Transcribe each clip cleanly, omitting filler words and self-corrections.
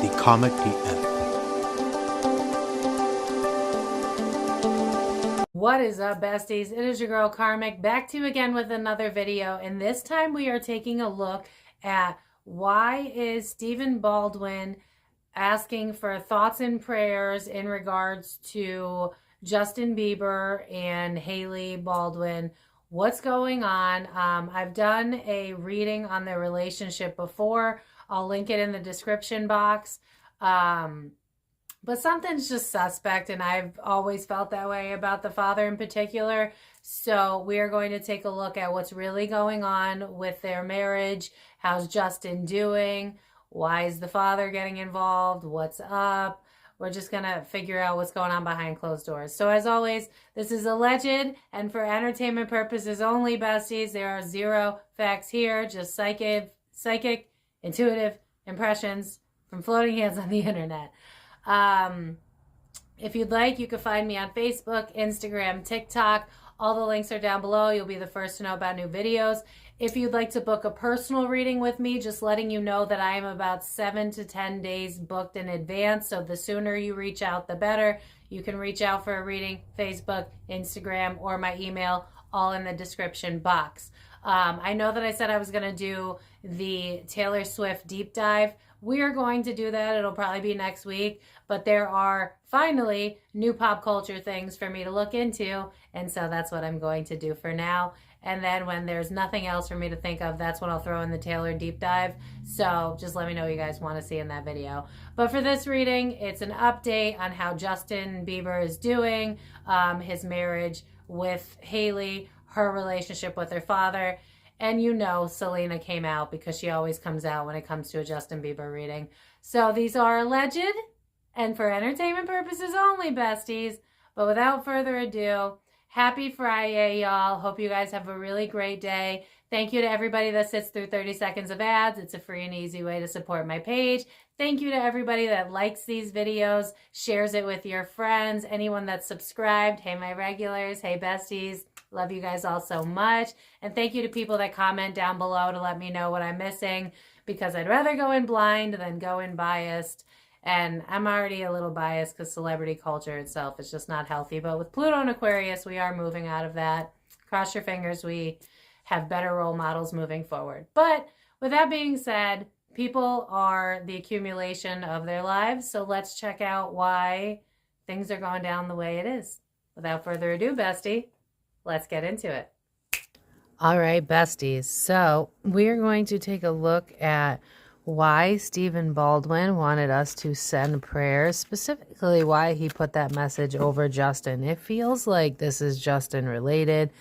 the Karmic PM. What is up, besties? It is your girl Karmic, back to you again with another video, and this time we are taking a look at why is Stephen Baldwin asking for thoughts and prayers in regards to Justin Bieber and Hailey Baldwin. What's going on? I've done a reading on their relationship before. I'll link it in the description box. But something's just suspect, and I've always felt that way about the father in particular. So we are going to take a look at what's really going on with their marriage. How's Justin doing? Why is the father getting involved? What's up? We're just going to figure out what's going on behind closed doors. So as always, this is alleged and for entertainment purposes only, besties. There are zero facts here, just psychic, intuitive impressions from floating hands on the internet. If you'd like, you can find me on Facebook, Instagram, TikTok. All the links are down below. You'll be the first to know about new videos. If you'd like to book a personal reading with me, just letting you know that I am about 7 to 10 days booked in advance. So the sooner you reach out, the better. You can reach out for a reading, Facebook, Instagram, or my email, all in the description box. I know that I said I was going to do the Taylor Swift deep dive. We are going to do that. It'll probably be next week, but there are finally new pop culture things for me to look into, and so that's what I'm going to do for now. And then when there's nothing else for me to think of, that's when I'll throw in the Taylor deep dive. So just let me know what you guys want to see in that video. But for this reading, it's an update on how Justin Bieber is doing, his marriage with Hailey, her relationship with her father. And you know Selena came out because she always comes out when it comes to a Justin Bieber reading. So these are alleged and for entertainment purposes only, besties. But without further ado, happy Friday, y'all. Hope you guys have a really great day. Thank you to everybody that sits through 30 seconds of ads. It's a free and easy way to support my page. Thank you to everybody that likes these videos, shares it with your friends, anyone that's subscribed. Hey, my regulars. Hey, besties. Love you guys all so much. And thank you to people that comment down below to let me know what I'm missing, because I'd rather go in blind than go in biased. And I'm already a little biased because celebrity culture itself is just not healthy. But with Pluto and Aquarius, we are moving out of that. Cross your fingers, we have better role models moving forward. But with that being said, people are the accumulation of their lives. So let's check out why things are going down the way it is. Without further ado, bestie, let's get into it. All right, besties. So we are going to take a look at why Stephen Baldwin wanted us to send prayers, specifically why he put that message over Justin. It feels like this is Justin related.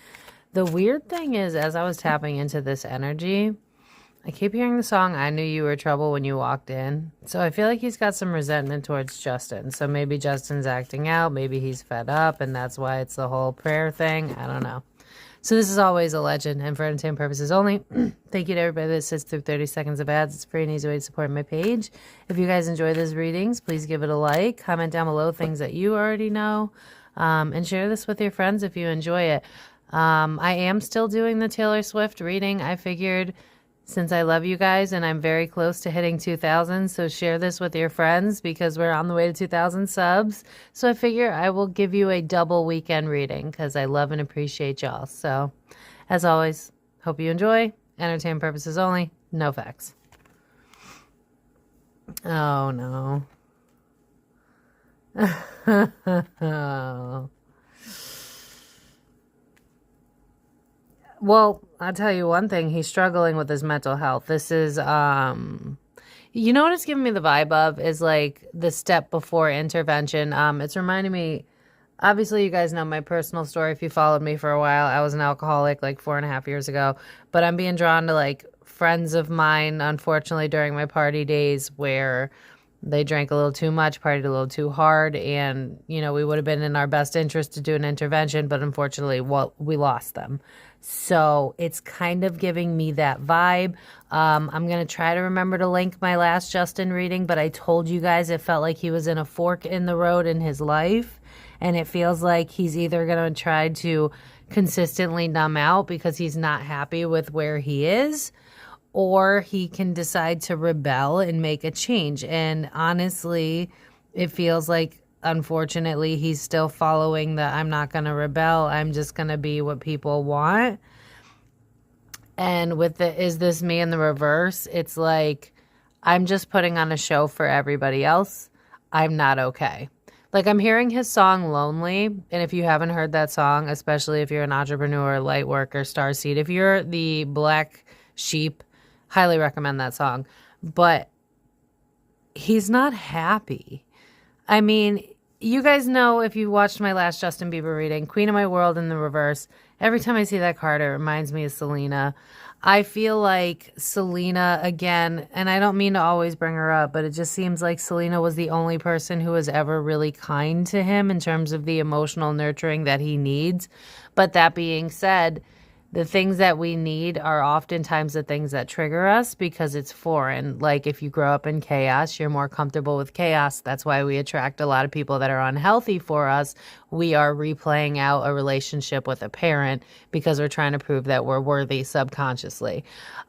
The weird thing is, as I was tapping into this energy, I keep hearing the song, I Knew You Were Trouble When You Walked In. So I feel like he's got some resentment towards Justin. So maybe Justin's acting out. Maybe he's fed up, and that's why it's the whole prayer thing. I don't know. So this is always a legend and for entertainment purposes only. Thank you to everybody that sits through 30 seconds of ads. It's a free and easy way to support my page. If you guys enjoy these readings, please give it a like. Comment down below things that you already know. And share this with your friends if you enjoy it. I am still doing the Taylor Swift reading. I figured, since I love you guys and I'm very close to hitting 2,000, so share this with your friends because we're on the way to 2,000 subs. So I figure I will give you a double weekend reading because I love and appreciate y'all. So as always, hope you enjoy. Entertainment purposes only. No facts. Oh, no. Oh. Well, I'll tell you one thing. He's struggling with his mental health. This is, you know what it's giving me the vibe of is like the step before intervention. It's reminding me, obviously you guys know my personal story. If you followed me for a while, I was an alcoholic like 4.5 years ago, but I'm being drawn to like friends of mine, unfortunately, during my party days where they drank a little too much, partied a little too hard, and, you know, we would have been in our best interest to do an intervention, but unfortunately, we lost them. So it's kind of giving me that vibe. I'm going to try to remember to link my last Justin reading, but I told you guys it felt like he was in a fork in the road in his life, and it feels like he's either going to try to consistently numb out because he's not happy with where he is, or he can decide to rebel and make a change. And honestly, it feels like, unfortunately, he's still following the I'm not going to rebel, I'm just going to be what people want. And with the is this me in the reverse, it's like I'm just putting on a show for everybody else. I'm not okay. Like, I'm hearing his song Lonely, and if you haven't heard that song, especially if you're an entrepreneur, light worker, starseed, if you're the black sheep, highly recommend that song. But he's not happy. I mean, you guys know, if you watched my last Justin Bieber reading, Queen of My World in the reverse, every time I see that card, it reminds me of Selena. I feel like Selena, again, and I don't mean to always bring her up, but it just seems like Selena was the only person who was ever really kind to him in terms of the emotional nurturing that he needs. But that being said, the things that we need are oftentimes the things that trigger us because it's foreign. Like, if you grow up in chaos, you're more comfortable with chaos. That's why we attract a lot of people that are unhealthy for us. We are replaying out a relationship with a parent because we're trying to prove that we're worthy subconsciously.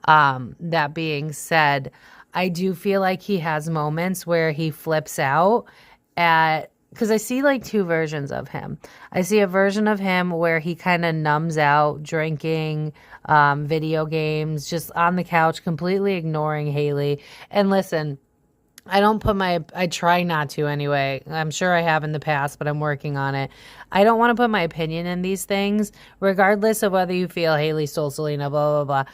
That being said, I do feel like he has moments where he flips out because I see like two versions of him. I see a version of him where he kind of numbs out, drinking, video games, just on the couch, completely ignoring Hailey. And listen, I try not to anyway. I'm sure I have in the past, but I'm working on it. I don't want to put my opinion in these things, regardless of whether you feel Hailey stole Selena, blah, blah, blah.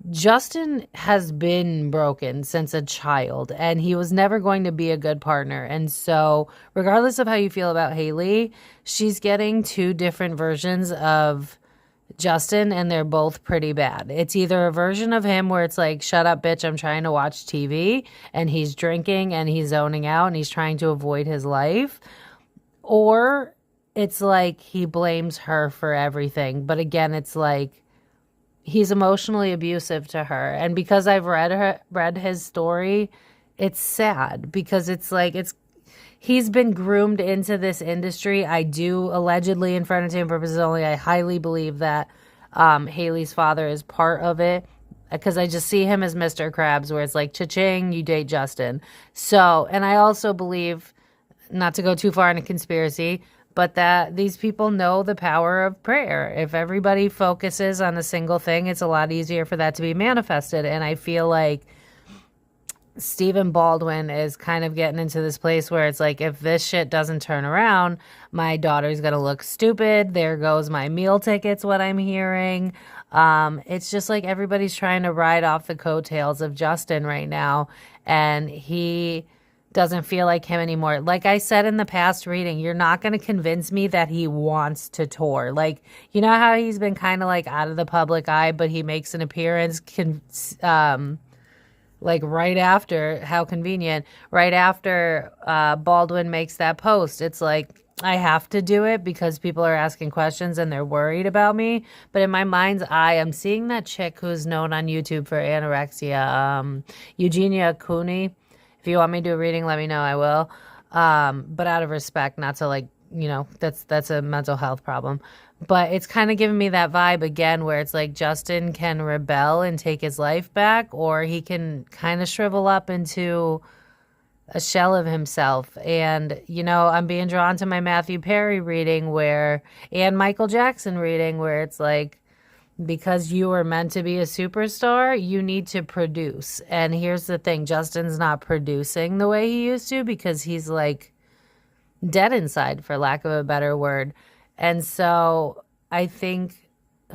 Justin has been broken since a child, and he was never going to be a good partner. And so regardless of how you feel about Hailey, she's getting two different versions of Justin, and they're both pretty bad. It's either a version of him where it's like, shut up, bitch, I'm trying to watch TV, and he's drinking and he's zoning out and he's trying to avoid his life, or it's like he blames her for everything. But again, it's like, he's emotionally abusive to her. And because I've read his story, it's sad because it's like he's been groomed into this industry. I do, allegedly, in for entertainment purposes only, I highly believe that Hailey's father is part of it, because I just see him as Mr. Krabs, where it's like, cha-ching, you date Justin. So, and I also believe, not to go too far into conspiracy, but that these people know the power of prayer. If everybody focuses on a single thing, it's a lot easier for that to be manifested. And I feel like Stephen Baldwin is kind of getting into this place where it's like, if this shit doesn't turn around, my daughter's going to look stupid. There goes my meal tickets, what I'm hearing. It's just like everybody's trying to ride off the coattails of Justin right now. And he doesn't feel like him anymore. Like I said in the past reading, you're not going to convince me that he wants to tour. Like, you know how he's been kind of like out of the public eye, but he makes an appearance, like right after, how convenient, right after Baldwin makes that post. It's like, I have to do it because people are asking questions and they're worried about me. But in my mind's eye, I'm seeing that chick who's known on YouTube for anorexia, Eugenia Cooney. If you want me to do a reading, let me know. I will. But out of respect, not to like, you know, that's a mental health problem. But it's kind of giving me that vibe again, where it's like Justin can rebel and take his life back, or he can kind of shrivel up into a shell of himself. And, you know, I'm being drawn to my Matthew Perry reading and Michael Jackson reading, where it's like, because you were meant to be a superstar, you need to produce. And here's the thing, Justin's not producing the way he used to because he's like dead inside, for lack of a better word. And so I think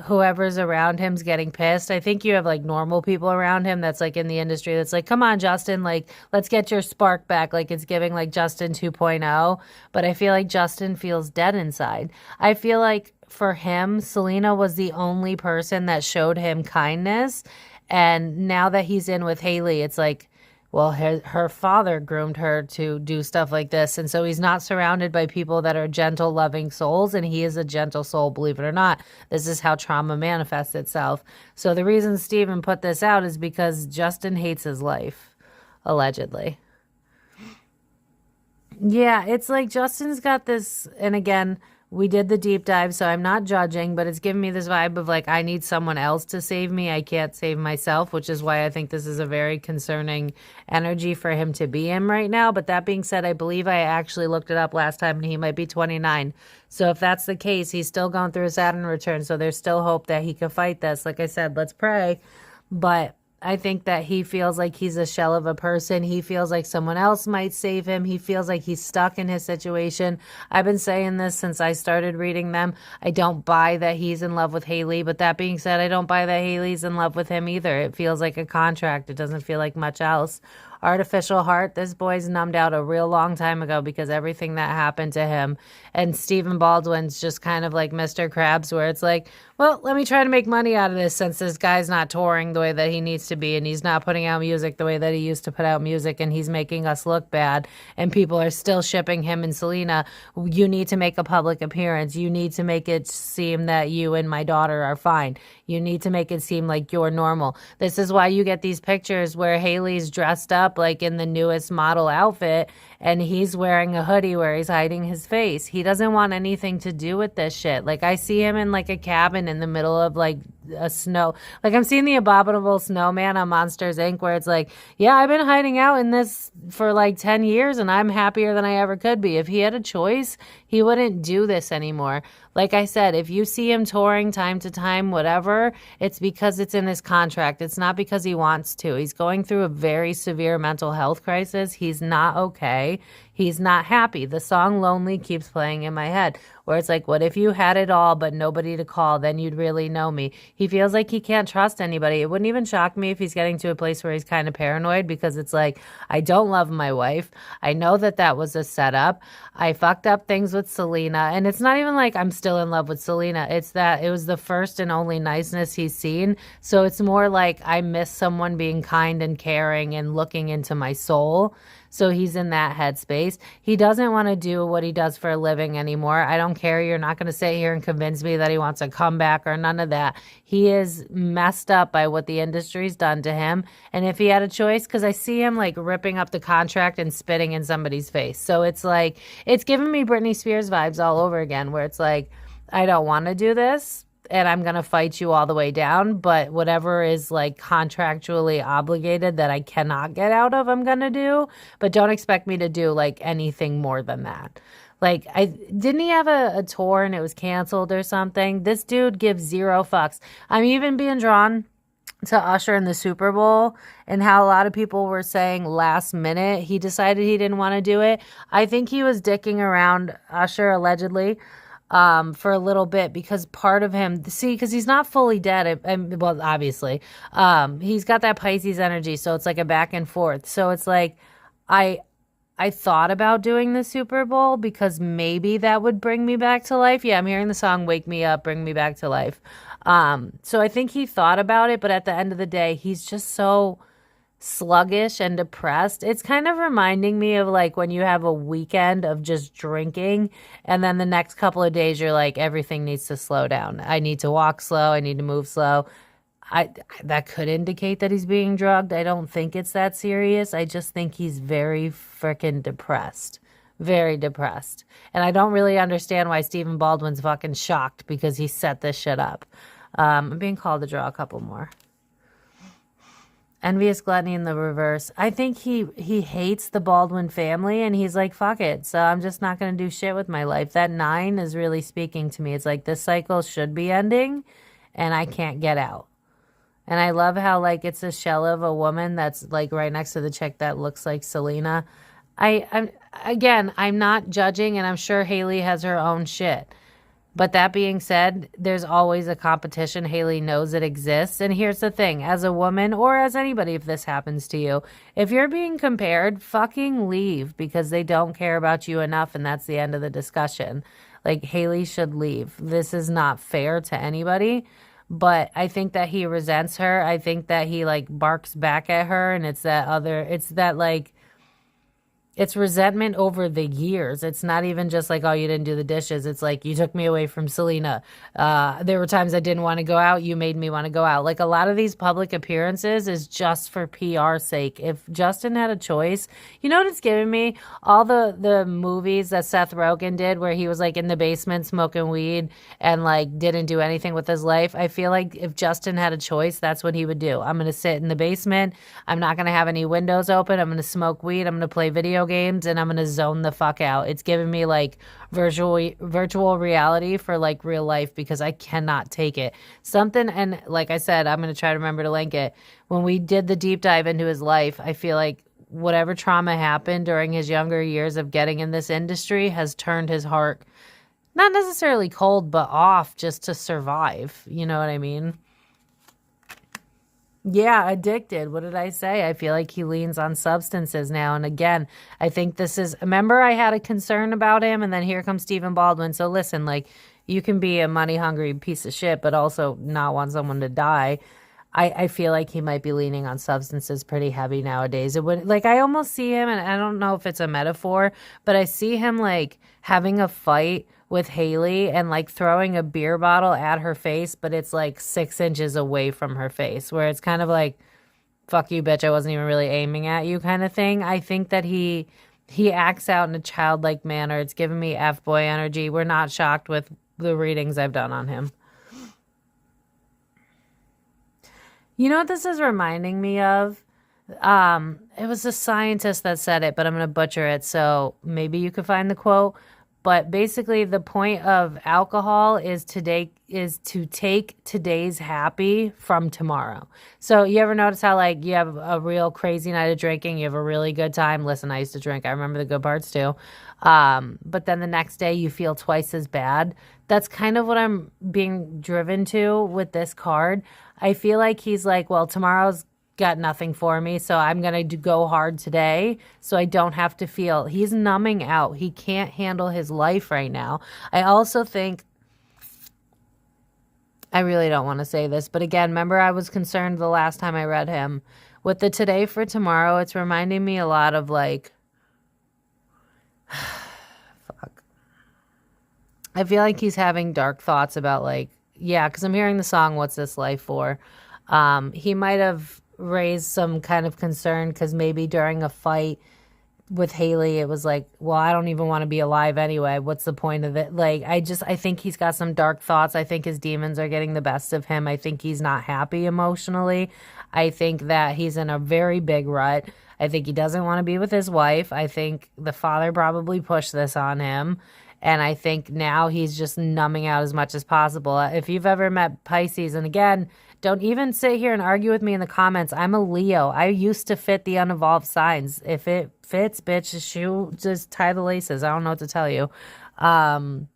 whoever's around him's getting pissed. I think you have like normal people around him that's like in the industry that's like, come on, Justin, like, let's get your spark back. Like, it's giving like Justin 2.0. But I feel like Justin feels dead inside. I feel like for him, Selena was the only person that showed him kindness. And now that he's in with Hailey, it's like, well, her father groomed her to do stuff like this. And so he's not surrounded by people that are gentle, loving souls. And he is a gentle soul, believe it or not. This is how trauma manifests itself. So the reason Stephen put this out is because Justin hates his life, allegedly. Yeah, it's like Justin's got this, and again, We did the deep dive, so I'm not judging, but it's giving me this vibe of like, I need someone else to save me. I can't save myself, which is why I think this is a very concerning energy for him to be in right now. But that being said, I believe I actually looked it up last time and he might be 29. So if that's the case, he's still going through a Saturn return. So there's still hope that he can fight this. Like I said, let's pray. But I think that he feels like he's a shell of a person. He feels like someone else might save him. He feels like he's stuck in his situation. I've been saying this since I started reading them. I don't buy that he's in love with Hailey, but that being said, I don't buy that Hailey's in love with him either. It feels like a contract. It doesn't feel like much else. Artificial heart, this boy's numbed out a real long time ago because everything that happened to him. And Stephen Baldwin's just kind of like Mr. Krabs, where it's like, well, let me try to make money out of this since this guy's not touring the way that he needs to be and he's not putting out music the way that he used to put out music and he's making us look bad and people are still shipping him and Selena. You need to make a public appearance. You need to make it seem that you and my daughter are fine. You need to make it seem like you're normal. This is why you get these pictures where Hailey's dressed up like in the newest model outfit and he's wearing a hoodie where he's hiding his face. He doesn't want anything to do with this shit. Like I see him in like a cabin in the middle of like a snow. Like I'm seeing the abominable snowman on Monsters Inc. where it's like, yeah, I've been hiding out in this for like 10 years and I'm happier than I ever could be. If he had a choice, he wouldn't do this anymore. Like I said, if you see him touring time to time, whatever, it's because it's in his contract. It's not because he wants to. He's going through a very severe mental health crisis. He's not okay. He's not happy. The song Lonely keeps playing in my head where it's like, what if you had it all but nobody to call? Then you'd really know me. He feels like he can't trust anybody. It wouldn't even shock me if he's getting to a place where he's kind of paranoid because it's like, I don't love my wife. I know that that was a setup. I fucked up things with Selena. And it's not even like I'm still in love with Selena. It's that it was the first and only niceness he's seen. So it's more like I miss someone being kind and caring and looking into my soul. So he's in that headspace. He doesn't want to do what he does for a living anymore. I don't care. You're not going to sit here and convince me that he wants a comeback or none of that. He is messed up by what the industry's done to him. And if he had a choice, because I see him like ripping up the contract and spitting in somebody's face. So it's like, it's giving me Britney Spears vibes all over again, where it's like, I don't want to do this. And I'm going to fight you all the way down. But whatever is like contractually obligated that I cannot get out of, I'm going to do. But don't expect me to do like anything more than that. Like, didn't he have a tour and it was canceled or something? This dude gives zero fucks. I'm even being drawn to Usher in the Super Bowl and how a lot of people were saying last minute he decided he didn't want to do it. I think he was dicking around Usher allegedly for a little bit because part of him, see, because he's not fully dead. Well, obviously, he's got that Pisces energy. So it's like a back and forth. So it's like, I thought about doing the Super Bowl because maybe that would bring me back to life. Yeah, I'm hearing the song Wake Me Up, Bring Me Back to Life. So I think he thought about it, but at the end of the day, he's just so sluggish and depressed. It's kind of reminding me of like when you have a weekend of just drinking and then the next couple of days you're like, everything needs to slow down. I need to walk slow. I need to move slow. That could indicate that he's being drugged. I don't think it's that serious. I just think he's very freaking depressed. Very depressed. And I don't really understand why Stephen Baldwin's fucking shocked because he set this shit up. I'm being called to draw a couple more. Envious gluttony in the reverse. I think he hates the Baldwin family and he's like, fuck it. So I'm just not going to do shit with my life. That 9 is really speaking to me. It's like this cycle should be ending and I can't get out. And I love how like it's a shell of a woman that's like right next to the chick that looks like Selena. I'm not judging and I'm sure Hailey has her own shit. But that being said, there's always a competition. Hailey knows it exists. And here's the thing. As a woman or as anybody, if this happens to you, if you're being compared, fucking leave because they don't care about you enough. And that's the end of the discussion. Like Hailey should leave. This is not fair to anybody. But I think that he resents her. I think that he like barks back at her. And it's that like, It's resentment over the years. It's not even just like, oh, you didn't do the dishes. It's like, you took me away from Selena. There were times I didn't want to go out. You made me want to go out. Like, a lot of these public appearances is just for PR sake. If Justin had a choice, you know what it's giving me? All the movies that Seth Rogen did where he was like in the basement smoking weed and like didn't do anything with his life. I feel like if Justin had a choice, that's what he would do. I'm going to sit in the basement. I'm not going to have any windows open. I'm going to smoke weed. I'm going to play video games, and I'm going to zone the fuck out. It's giving me like virtual reality for like real life, because I cannot take it. Something, and like I said, I'm going to try to remember to link it. When we did the deep dive into his life, I feel like whatever trauma happened during his younger years of getting in this industry has turned his heart, not necessarily cold, but off just to survive. You know what I mean? Yeah, addicted. What did I say? I feel like he leans on substances now. And again, I think this is, remember I had a concern about him, and then here comes Stephen Baldwin. So listen, like, you can be a money hungry piece of shit, but also not want someone to die. I feel like he might be leaning on substances pretty heavy nowadays. It would, like, I almost see him, and I don't know if it's a metaphor, but I see him like having a fight with Hailey and like throwing a beer bottle at her face, but it's like 6 inches away from her face, where it's kind of like, fuck you, bitch, I wasn't even really aiming at you kind of thing. I think that he acts out in a childlike manner. It's giving me F-boy energy. We're not shocked with the readings I've done on him. You know what this is reminding me of? It was a scientist that said it, but I'm going to butcher it, so maybe you could find the quote. But basically, the point of alcohol is to take today's happy from tomorrow. So you ever notice how, like, you have a real crazy night of drinking, you have a really good time. Listen, I used to drink. I remember the good parts too. But then the next day you feel twice as bad. That's kind of what I'm being driven to with this card. I feel like he's like, well, tomorrow's got nothing for me, so I'm going to go hard today so I don't have to feel. He's numbing out. He can't handle his life right now. I also think, I really don't want to say this, but again, remember I was concerned the last time I read him. With the today for tomorrow, it's reminding me a lot of like, fuck. I feel like he's having dark thoughts about like, yeah, because I'm hearing the song, What's This Life For? He might have raised some kind of concern because maybe during a fight with Hailey, it was like, well, I don't even want to be alive anyway. What's the point of it? Like, I think he's got some dark thoughts. I think his demons are getting the best of him. I think he's not happy emotionally. I think that he's in a very big rut. I think he doesn't want to be with his wife. I think the father probably pushed this on him. And I think now he's just numbing out as much as possible. If you've ever met Pisces, and again, don't even sit here and argue with me in the comments. I'm a Leo. I used to fit the unevolved signs. If it fits, bitch, just tie the laces. I don't know what to tell you. But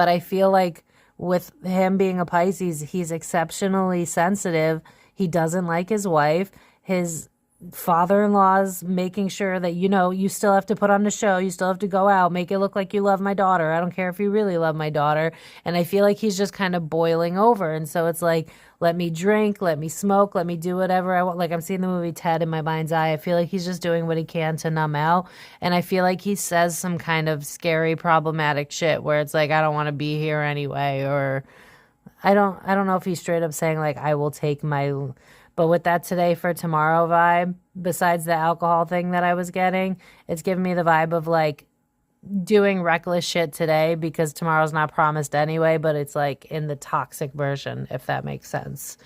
I feel like with him being a Pisces, he's exceptionally sensitive. He doesn't like his wife. His father-in-law's making sure that, you know, you still have to put on the show, you still have to go out, make it look like you love my daughter. I don't care if you really love my daughter. And I feel like he's just kind of boiling over. And so it's like, let me drink, let me smoke, let me do whatever I want. Like, I'm seeing the movie Ted in my mind's eye. I feel like he's just doing what he can to numb out. And I feel like he says some kind of scary, problematic shit where it's like, I don't want to be here anyway. Or I don't know if he's straight up saying like, I will take my... But with that today for tomorrow vibe, besides the alcohol thing that I was getting, it's giving me the vibe of like doing reckless shit today because tomorrow's not promised anyway, but it's like in the toxic version, if that makes sense.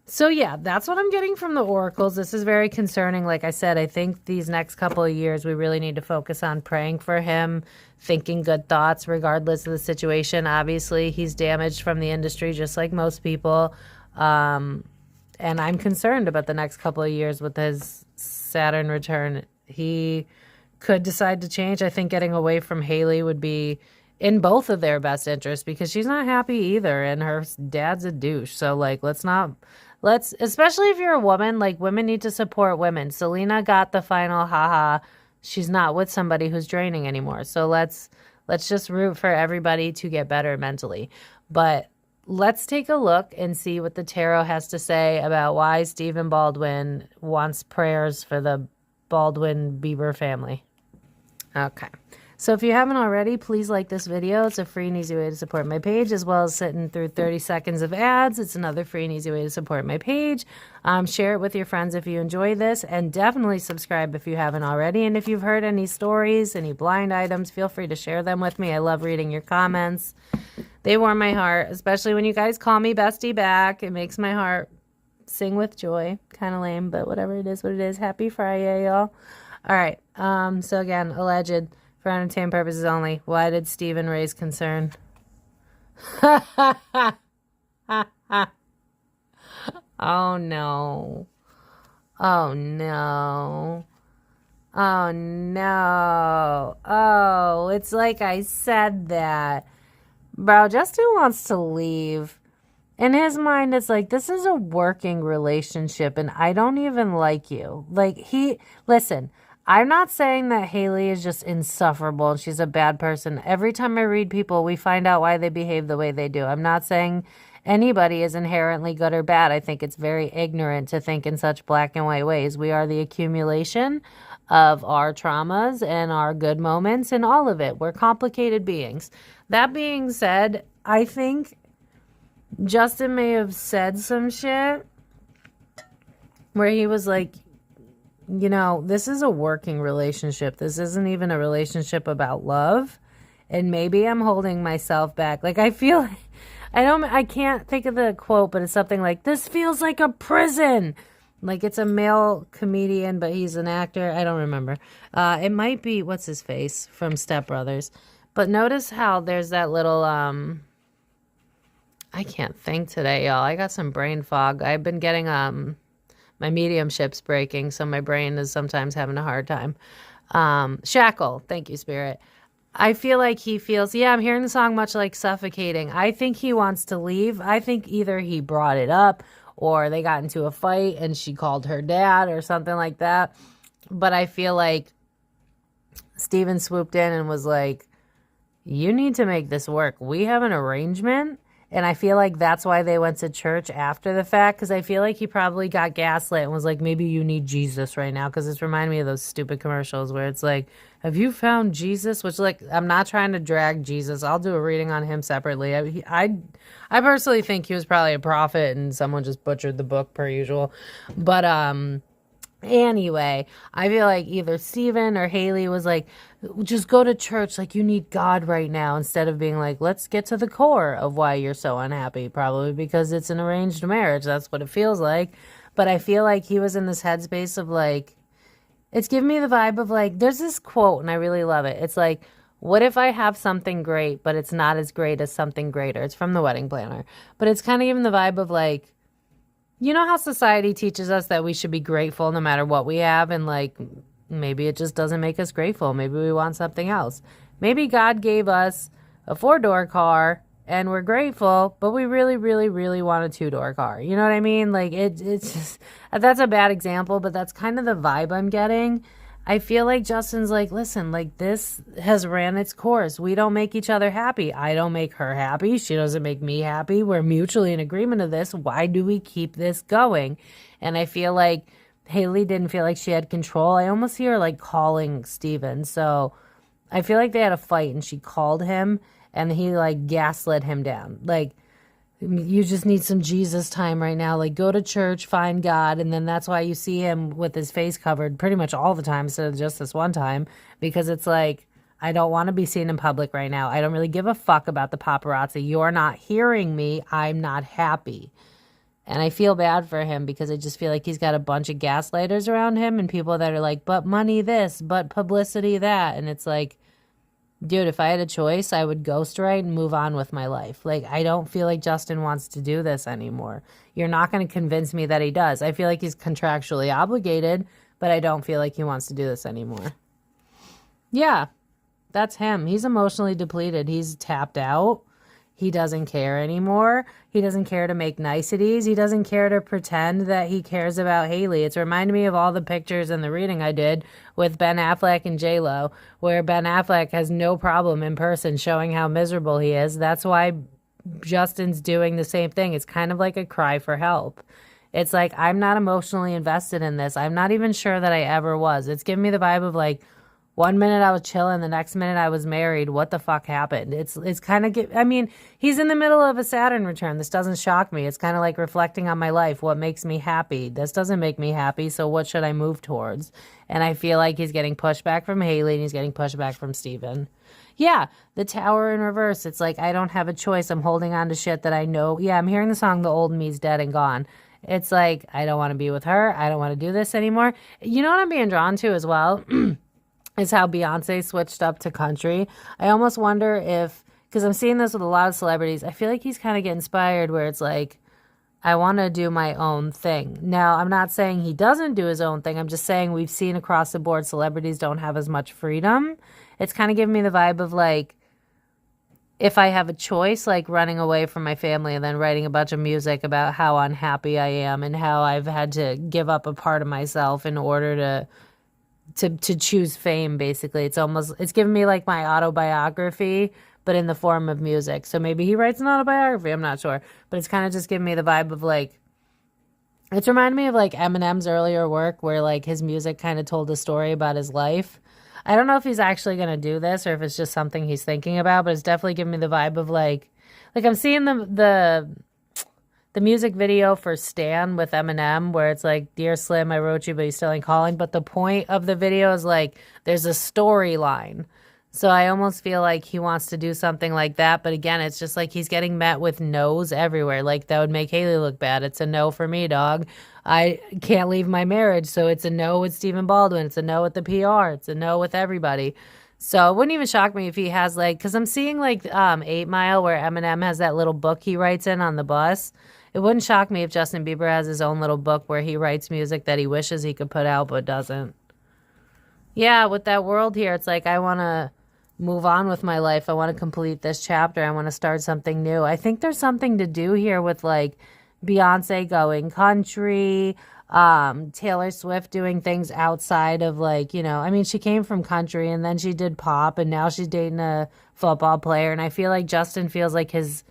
So yeah, that's what I'm getting from the oracles. This is very concerning. Like I said, I think these next couple of years, we really need to focus on praying for him, thinking good thoughts regardless of the situation. Obviously, he's damaged from the industry just like most people. And I'm concerned about the next couple of years with his Saturn return. He could decide to change. I think getting away from Hailey would be in both of their best interests because she's not happy either. And her dad's a douche. So like, especially if you're a woman, like women need to support women. Selena got the final haha. She's not with somebody who's draining anymore. So let's just root for everybody to get better mentally. But let's take a look and see what the tarot has to say about why Stephen Baldwin wants prayers for the Baldwin Bieber family. Okay. So if you haven't already, please like this video. It's a free and easy way to support my page, as well as sitting through 30 seconds of ads. It's another free and easy way to support my page. Share it with your friends if you enjoy this, and definitely subscribe if you haven't already. And if you've heard any stories, any blind items, feel free to share them with me. I love reading your comments. They warm my heart, especially when you guys call me bestie back. It makes my heart sing with joy. Kind of lame, but whatever, it is what it is. Happy Friday, y'all. All right. So again, alleged. For entertainment purposes only. Why did Stephen raise concern? Oh no. Oh no. Oh no. Oh, it's like I said that. Bro, Justin wants to leave. In his mind, it's like, this is a working relationship and I don't even like you. Like, listen, I'm not saying that Hailey is just insufferable and she's a bad person. Every time I read people, we find out why they behave the way they do. I'm not saying anybody is inherently good or bad. I think it's very ignorant to think in such black and white ways. We are the accumulation of our traumas and our good moments and all of it. We're complicated beings. That being said, I think Justin may have said some shit where he was like, you know, this is a working relationship. This isn't even a relationship about love. And maybe I'm holding myself back. Like, I feel, I can't think of the quote, but it's something like, this feels like a prison. Like, it's a male comedian, but he's an actor. I don't remember. It might be, what's his face from Step Brothers. But notice how there's that little, I can't think today, y'all. I got some brain fog. I've been getting, my mediumship's breaking, so my brain is sometimes having a hard time. Shackle. Thank you, Spirit. I feel like he feels, yeah, I'm hearing the song much like suffocating. I think he wants to leave. I think either he brought it up or they got into a fight and she called her dad or something like that. But I feel like Stephen swooped in and was like, you need to make this work. We have an arrangement. And I feel like that's why they went to church after the fact, because I feel like he probably got gaslit and was like, maybe you need Jesus right now, because it's reminding me of those stupid commercials where it's like, have you found Jesus? Which, like, I'm not trying to drag Jesus. I'll do a reading on him separately. I personally think he was probably a prophet and someone just butchered the book per usual. But anyway, I feel like either Stephen or Hailey was like, just go to church, like you need God right now, instead of being like, let's get to the core of why you're so unhappy, probably because it's an arranged marriage. That's what it feels like. But I feel like he was in this headspace of like, it's giving me the vibe of like, there's this quote and I really love it. It's like, what if I have something great, but it's not as great as something greater? It's from The Wedding Planner. But it's kind of giving the vibe of like, you know how society teaches us that we should be grateful no matter what we have, and like maybe it just doesn't make us grateful. Maybe we want something else. Maybe God gave us a 4-door car and we're grateful, but we really, really, really want a 2-door car. You know what I mean? Like it's just, that's a bad example, but that's kind of the vibe I'm getting. I feel like Justin's like, listen, like this has ran its course. We don't make each other happy. I don't make her happy. She doesn't make me happy. We're mutually in agreement of this. Why do we keep this going? And I feel like Hailey didn't feel like she had control. I almost see her like calling Stephen. So I feel like they had a fight and she called him and he like gaslit him down. Like, you just need some Jesus time right now. Like, go to church, find God. And then that's why you see him with his face covered pretty much all the time instead of just this one time. Because it's like, I don't want to be seen in public right now. I don't really give a fuck about the paparazzi. You're not hearing me. I'm not happy. And I feel bad for him because I just feel like he's got a bunch of gaslighters around him and people that are like, but money this, but publicity that. And it's like, dude, if I had a choice, I would ghostwrite and move on with my life. Like, I don't feel like Justin wants to do this anymore. You're not going to convince me that he does. I feel like he's contractually obligated, but I don't feel like he wants to do this anymore. Yeah, that's him. He's emotionally depleted. He's tapped out. He doesn't care anymore. He doesn't care to make niceties. He doesn't care to pretend that he cares about Hailey. It's reminded me of all the pictures in the reading I did with Ben Affleck and J-Lo, where Ben Affleck has no problem in person showing how miserable he is. That's why Justin's doing the same thing. It's kind of like a cry for help. It's like, I'm not emotionally invested in this. I'm not even sure that I ever was. It's giving me the vibe of like, One minute I was chilling, the next minute I was married. What the fuck happened? It's kind of, I mean, he's in the middle of a Saturn return. This doesn't shock me. It's kind of like reflecting on my life. What makes me happy? This doesn't make me happy, so what should I move towards? And I feel like he's getting pushback from Hailey and he's getting pushback from Stephen. Yeah, the Tower in reverse. It's like I don't have a choice. I'm holding on to shit that I know. Yeah, I'm hearing the song The Old Me's Dead and Gone. It's like I don't want to be with her. I don't want to do this anymore. You know what I'm being drawn to as well? Is how Beyonce switched up to country. I almost wonder if, because I'm seeing this with a lot of celebrities, I feel like he's kind of getting inspired where it's like, I want to do my own thing. Now, I'm not saying he doesn't do his own thing. I'm just saying we've seen across the board celebrities don't have as much freedom. It's kind of giving me the vibe of like, if I have a choice, like running away from my family and then writing a bunch of music about how unhappy I am and how I've had to give up a part of myself in order to choose fame, basically. It's giving me like my autobiography, but in the form of music. So maybe he writes an autobiography, I'm not sure. But it's kind of just giving me the vibe of like, it's reminded me of like Eminem's earlier work where like his music kind of told a story about his life. I don't know if he's actually going to do this or if it's just something he's thinking about, but it's definitely giving me the vibe of like I'm seeing the music video for Stan with Eminem where it's like, Dear Slim, I wrote you, but you still ain't calling. But the point of the video is like, there's a storyline. So I almost feel like he wants to do something like that. But again, it's just like he's getting met with no's everywhere. Like that would make Hailey look bad. It's a no for me, dog. I can't leave my marriage. So it's a no with Stephen Baldwin. It's a no with the PR. It's a no with everybody. So it wouldn't even shock me if he has like, because I'm seeing like 8 Mile where Eminem has that little book he writes in on the bus. It wouldn't shock me if Justin Bieber has his own little book where he writes music that he wishes he could put out but doesn't. Yeah, with that world here, it's like I want to move on with my life. I want to complete this chapter. I want to start something new. I think there's something to do here with like Beyonce going country, Taylor Swift doing things outside of like, you know, I mean, she came from country and then she did pop and now she's dating a football player. And I feel like Justin feels like his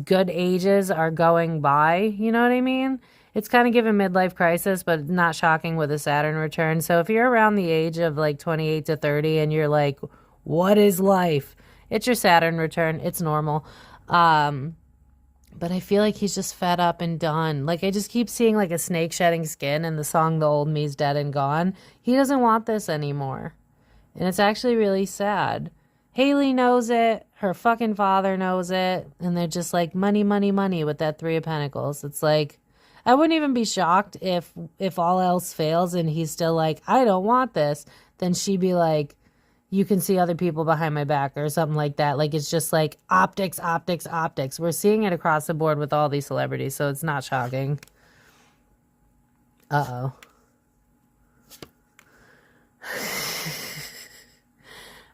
good ages are going by. You know what I mean? It's kind of giving midlife crisis, but not shocking with a Saturn return. So if you're around the age of like 28 to 30 and you're like, what is life? It's your Saturn return. It's normal. But I feel like he's just fed up and done. Like I just keep seeing like a snake shedding skin in the song The Old Me's Dead and Gone. He doesn't want this anymore. And it's actually really sad. Hailey knows it. Her fucking father knows it. And they're just like money, money, money with that 3 of Pentacles. It's like, I wouldn't even be shocked if all else fails and he's still like, I don't want this. Then she'd be like, you can see other people behind my back or something like that. Like, it's just like optics, optics, optics. We're seeing it across the board with all these celebrities, so it's not shocking. Uh-oh.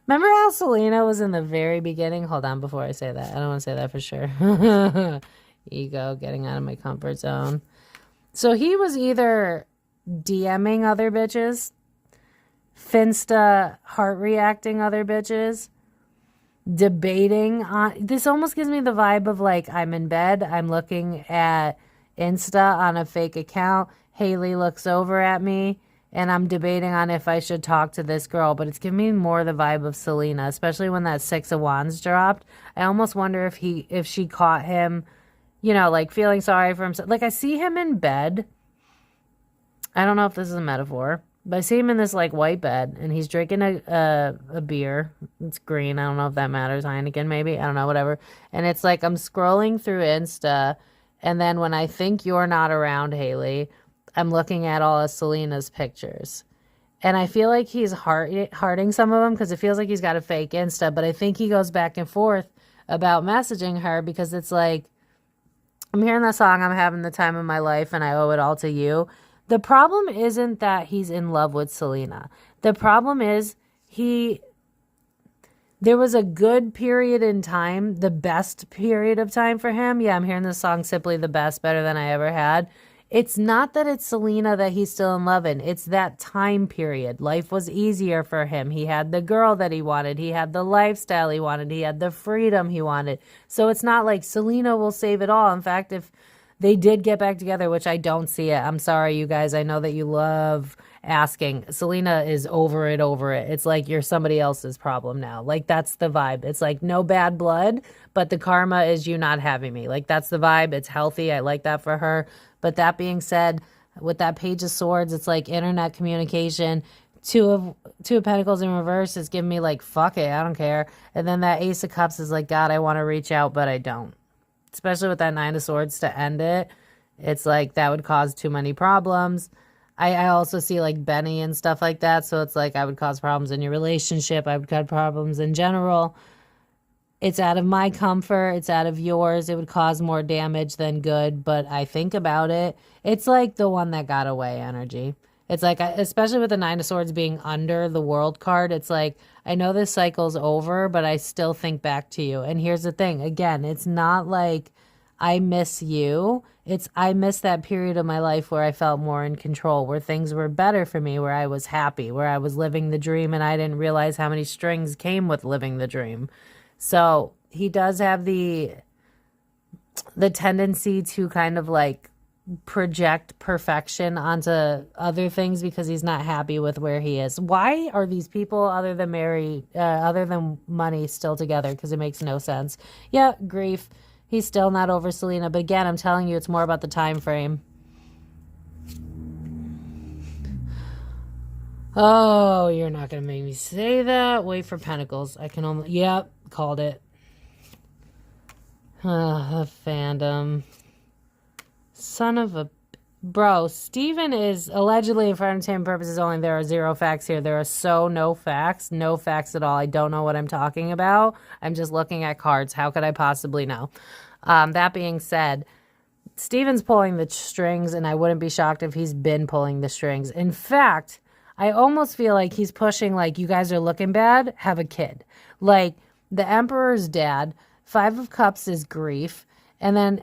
Remember how Selena was in the very beginning? Hold on before I say that. I don't want to say that for sure. Ego, getting out of my comfort zone. So he was either DMing other bitches, Finsta heart reacting other bitches, debating on this. Almost gives me the vibe of like I'm in bed, I'm looking at Insta on a fake account, Hailey looks over at me and I'm debating on if I should talk to this girl. But it's giving me more the vibe of Selena, especially when that 6 of Wands dropped. I almost wonder if she caught him, you know, like feeling sorry for himself. Like I see him in bed. I don't know if this is a metaphor, but I see him in this like white bed and he's drinking a beer. It's green. I don't know if that matters. Heineken maybe. I don't know, whatever. And it's like I'm scrolling through Insta and then when I think you're not around, Hailey, I'm looking at all of Selena's pictures. And I feel like he's hearting some of them because it feels like he's got a fake Insta, but I think he goes back and forth about messaging her because it's like, I'm hearing that song, I'm having the time of my life and I owe it all to you. The problem isn't that he's in love with Selena. The problem is there was a good period in time, the best period of time for him. Yeah, I'm hearing the song Simply the Best, better than I ever had. It's not that it's Selena that he's still in love in. It's that time period. Life was easier for him. He had the girl that he wanted. He had the lifestyle he wanted. He had the freedom he wanted. So it's not like Selena will save it all. In fact, if they did get back together, which I don't see it. I'm sorry, you guys. I know that you love asking. Selena is over it. It's like you're somebody else's problem now. Like, that's the vibe. It's like no bad blood, but the karma is you not having me. Like, that's the vibe. It's healthy. I like that for her. But that being said, with that Page of Swords, it's like internet communication. Two of Pentacles in reverse is giving me like, fuck it, I don't care. And then that Ace of Cups is like, God, I want to reach out, but I don't. Especially with that Nine of Swords to end it. It's like that would cause too many problems. I also see like Benny and stuff like that. So it's like I would cause problems in your relationship. I would cause problems in general. It's out of my comfort. It's out of yours. It would cause more damage than good. But I think about it. It's like the one that got away energy. It's like, especially with the Nine of Swords being under the World card, it's like, I know this cycle's over, but I still think back to you. And here's the thing. Again, it's not like I miss you. It's I miss that period of my life where I felt more in control, where things were better for me, where I was happy, where I was living the dream, and I didn't realize how many strings came with living the dream. So he does have the tendency to kind of like project perfection onto other things because he's not happy with where he is. Why are these people other than money still together? Because it makes no sense. Yeah, grief. He's still not over Selena. But again, I'm telling you, it's more about the time frame. Oh, you're not going to make me say that. Wait for Pentacles. I can only... Yep, called it. The fandom. Son of a... Bro, Stephen is allegedly, for entertainment purposes only, there are 0 facts here. There are no facts. No facts at all. I don't know what I'm talking about. I'm just looking at cards. How could I possibly know? That being said, Stephen's pulling the strings, and I wouldn't be shocked if he's been pulling the strings. In fact, I almost feel like he's pushing, like, you guys are looking bad, have a kid. Like, the Emperor's dad, 5 of Cups is grief, and then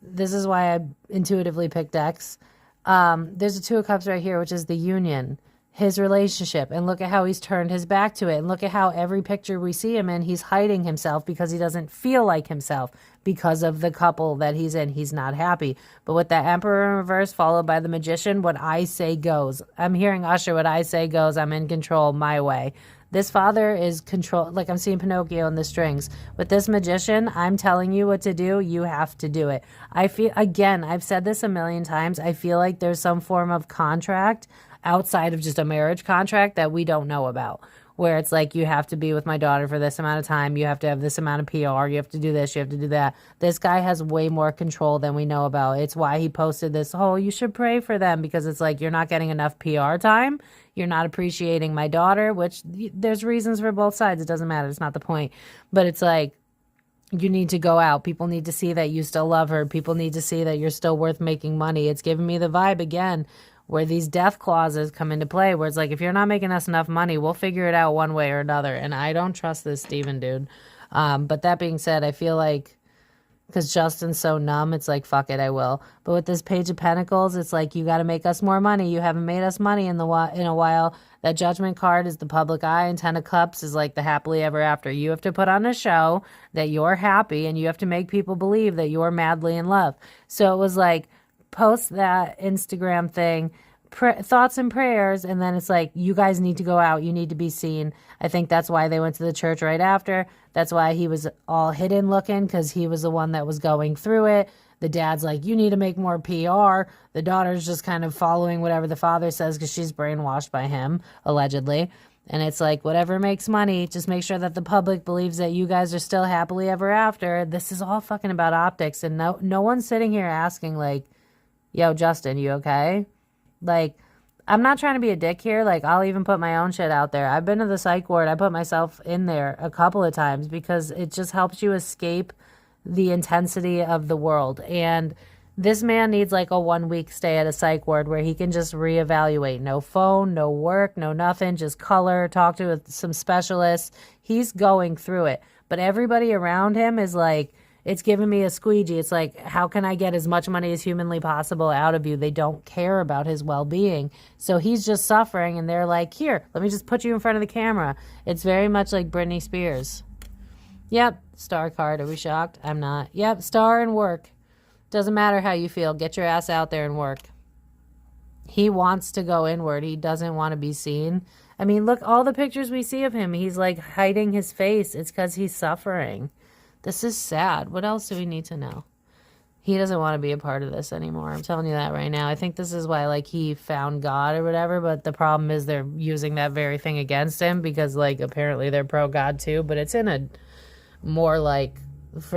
this is why I intuitively picked X. There's a 2 of Cups right here, which is the union, his relationship. And look at how he's turned his back to it. And look at how every picture we see him in, he's hiding himself because he doesn't feel like himself because of the couple that he's in. He's not happy. But with that Emperor in reverse followed by the Magician, what I say goes. I'm hearing Usher, what I say goes. I'm in control my way. This father is control, like I'm seeing Pinocchio in the strings. With this Magician, I'm telling you what to do. You have to do it. I feel, again, I've said this a million times. I feel like there's some form of contract outside of just a marriage contract that we don't know about. Where it's like, you have to be with my daughter for this amount of time. You have to have this amount of PR. You have to do this. You have to do that. This guy has way more control than we know about. It's why he posted this, oh, you should pray for them. Because it's like, you're not getting enough PR time. You're not appreciating my daughter, which there's reasons for both sides. It doesn't matter. It's not the point. But it's like, you need to go out. People need to see that you still love her. People need to see that you're still worth making money. It's giving me the vibe again where these death clauses come into play, where it's like, if you're not making us enough money, we'll figure it out one way or another. And I don't trust this Stephen dude. But that being said, I feel like, because Justin's so numb, it's like, fuck it, I will. But with this Page of Pentacles, it's like, you got to make us more money. You haven't made us money in a while. That Judgment card is the public eye, and 10 of Cups is like the happily ever after. You have to put on a show that you're happy, and you have to make people believe that you're madly in love. So it was like, post that Instagram thing, thoughts and prayers, and then it's like, you guys need to go out, you need to be seen. I think that's why they went to the church right after. That's why he was all hidden looking, because he was the one that was going through it. The dad's like, you need to make more PR. The daughter's just kind of following whatever the father says because she's brainwashed by him, allegedly. And it's like, whatever makes money, just make sure that the public believes that you guys are still happily ever after. This is all fucking about optics, and no one's sitting here asking like, yo, Justin, you okay? Like, I'm not trying to be a dick here. Like, I'll even put my own shit out there. I've been to the psych ward. I put myself in there a couple of times because it just helps you escape the intensity of the world. And this man needs like a 1-week stay at a psych ward where he can just reevaluate. No phone, no work, no nothing, just color, talk to some specialists. He's going through it. But everybody around him is like, it's giving me a squeegee. It's like, how can I get as much money as humanly possible out of you? They don't care about his well-being. So he's just suffering, and they're like, here, let me just put you in front of the camera. It's very much like Britney Spears. Yep, star card. Are we shocked? I'm not. Yep, star and work. Doesn't matter how you feel. Get your ass out there and work. He wants to go inward. He doesn't want to be seen. I mean, look, all the pictures we see of him, he's like hiding his face. It's because he's suffering. This is sad. What else do we need to know? He doesn't want to be a part of this anymore. I'm telling you that right now. I think this is why, like, he found God or whatever, but the problem is they're using that very thing against him because, like, apparently they're pro-God too, but it's in a more, like, with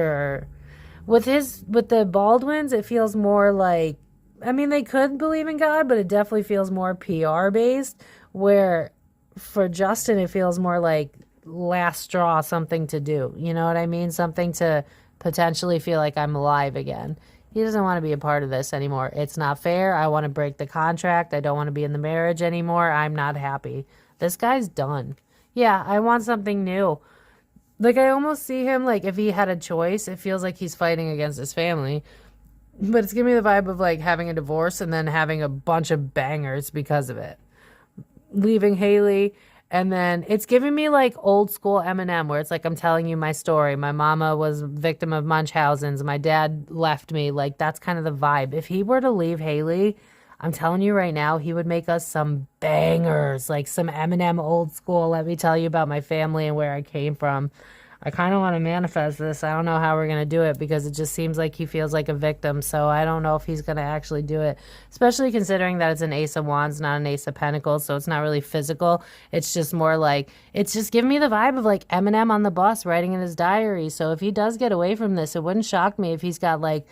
the Baldwins, it feels more like, I mean, they could believe in God, but it definitely feels more PR based, where for Justin, it feels more like last straw, something to do. You know what I mean? Something to potentially feel like I'm alive again. He doesn't want to be a part of this anymore. It's not fair. I want to break the contract. I don't want to be in the marriage anymore. I'm not happy. This guy's done. Yeah, I want something new. Like, I almost see him, like, if he had a choice, it feels like he's fighting against his family. But it's giving me the vibe of, like, having a divorce and then having a bunch of bangers because of it. Leaving Hailey. And then it's giving me like old school Eminem, where it's like, I'm telling you my story. My mama was a victim of Munchausen's. My dad left me. Like, that's kind of the vibe. If he were to leave Hailey, I'm telling you right now, he would make us some bangers, like some Eminem old school. Let me tell you about my family and where I came from. I kind of want to manifest this. I don't know how we're going to do it because it just seems like he feels like a victim. So I don't know if he's going to actually do it, especially considering that it's an Ace of Wands, not an Ace of Pentacles. So it's not really physical. It's just more like, it's just giving me the vibe of like Eminem on the bus writing in his diary. So if he does get away from this, it wouldn't shock me if he's got like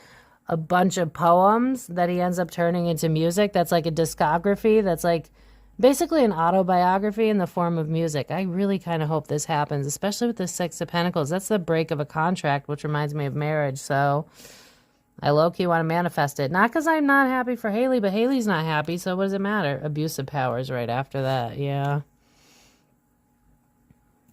a bunch of poems that he ends up turning into music. That's like a discography. That's like basically an autobiography in the form of music. I really kind of hope this happens, especially with the Six of Pentacles. That's the break of a contract, which reminds me of marriage. So I low-key want to manifest it. Not because I'm not happy for Hailey, but Hailey's not happy, so what does it matter? Abusive powers right after that, yeah.